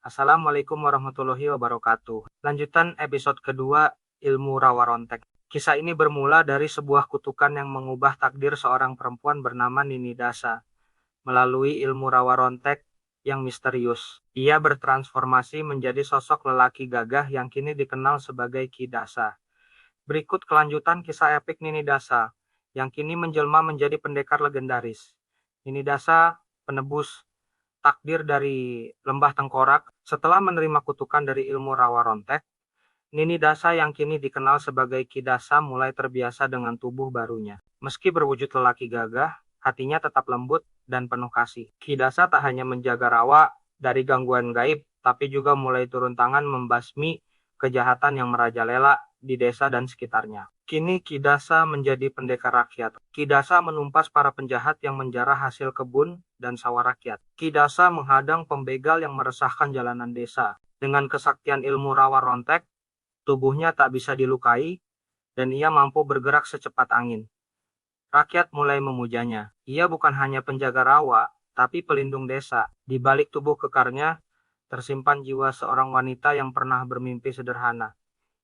Assalamualaikum warahmatullahi wabarakatuh. Lanjutan episode kedua Ilmu Rawa Rontek. Kisah ini bermula dari sebuah kutukan yang mengubah takdir seorang perempuan bernama Nini Dasa melalui ilmu rawa rontek yang misterius. Ia bertransformasi menjadi sosok lelaki gagah yang kini dikenal sebagai Ki Dasa. Berikut kelanjutan kisah epik Nini Dasa yang kini menjelma menjadi pendekar legendaris. Nini Dasa, penebus takdir dari Lembah Tengkorak, setelah menerima kutukan dari ilmu rawa rontek, Nini Dasa yang kini dikenal sebagai Ki Dasa mulai terbiasa dengan tubuh barunya. Meski berwujud lelaki gagah, hatinya tetap lembut dan penuh kasih. Ki Dasa tak hanya menjaga rawa dari gangguan gaib, tapi juga mulai turun tangan membasmi kejahatan yang merajalela di desa dan sekitarnya. Kini Ki Dasa menjadi pendekar rakyat. Ki Dasa menumpas para penjahat yang menjarah hasil kebun dan sawah rakyat. Ki Dasa menghadang pembegal yang meresahkan jalanan desa. Dengan kesaktian ilmu rawa rontek, tubuhnya tak bisa dilukai, dan ia mampu bergerak secepat angin. Rakyat mulai memujanya. Ia bukan hanya penjaga rawa, tapi pelindung desa. Di balik tubuh kekarnya, tersimpan jiwa seorang wanita yang pernah bermimpi sederhana,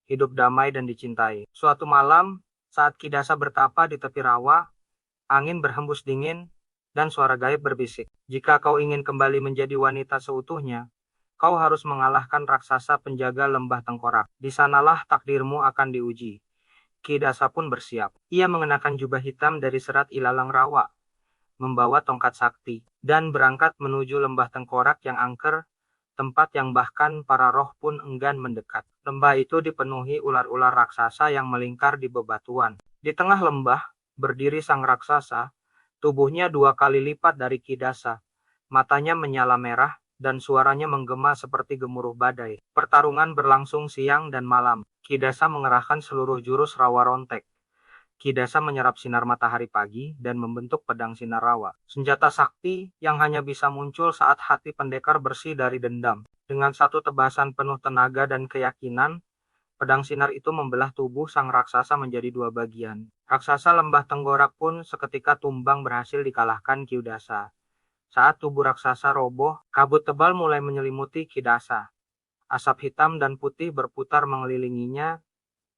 hidup damai dan dicintai. Suatu malam, saat Ki Dasa bertapa di tepi rawa, angin berhembus dingin, dan suara gaib berbisik. Jika kau ingin kembali menjadi wanita seutuhnya, kau harus mengalahkan raksasa penjaga lembah tengkorak. Di sanalah takdirmu akan diuji. Ki Dasa pun bersiap. Ia mengenakan jubah hitam dari serat ilalang rawa, membawa tongkat sakti, dan berangkat menuju lembah tengkorak yang angker, tempat yang bahkan para roh pun enggan mendekat. Lembah itu dipenuhi ular-ular raksasa yang melingkar di bebatuan. Di tengah lembah, berdiri sang raksasa, tubuhnya 2 kali lipat dari Ki Dasa. Matanya menyala merah, dan suaranya menggema seperti gemuruh badai. Pertarungan berlangsung siang dan malam. Ki Dasa mengerahkan seluruh jurus rawa rontek. Ki Dasa menyerap sinar matahari pagi dan membentuk pedang sinar rawa. Senjata sakti yang hanya bisa muncul saat hati pendekar bersih dari dendam. Dengan satu tebasan penuh tenaga dan keyakinan, pedang sinar itu membelah tubuh sang raksasa menjadi 2 bagian. Raksasa lembah tengkorak pun seketika tumbang berhasil dikalahkan Ki Dasa. Saat tubuh raksasa roboh, kabut tebal mulai menyelimuti Ki Dasa. Asap hitam dan putih berputar mengelilinginya,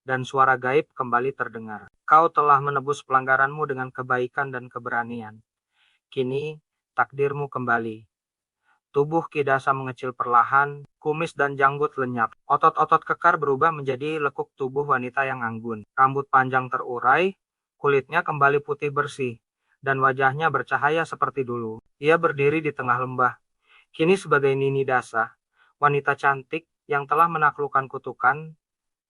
dan suara gaib kembali terdengar. Kau telah menebus pelanggaranmu dengan kebaikan dan keberanian. Kini, takdirmu kembali. Tubuh Ki Dasa mengecil perlahan, kumis dan janggut lenyap. Otot-otot kekar berubah menjadi lekuk tubuh wanita yang anggun. Rambut panjang terurai, kulitnya kembali putih bersih, dan wajahnya bercahaya seperti dulu. Ia berdiri di tengah lembah, kini sebagai Nini Dasa, wanita cantik yang telah menaklukkan kutukan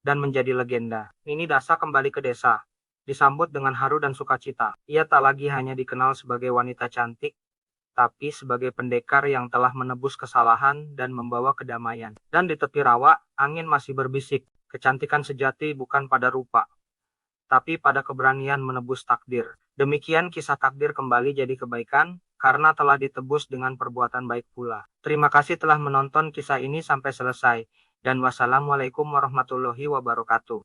dan menjadi legenda. Nini Dasa kembali ke desa, disambut dengan haru dan sukacita. Ia tak lagi hanya dikenal sebagai wanita cantik, tapi sebagai pendekar yang telah menebus kesalahan dan membawa kedamaian. Dan di tepi rawa, angin masih berbisik. Kecantikan sejati bukan pada rupa, tapi pada keberanian menebus takdir. Demikian kisah takdir kembali jadi kebaikan, karena telah ditebus dengan perbuatan baik pula. Terima kasih telah menonton kisah ini sampai selesai, dan wassalamualaikum warahmatullahi wabarakatuh.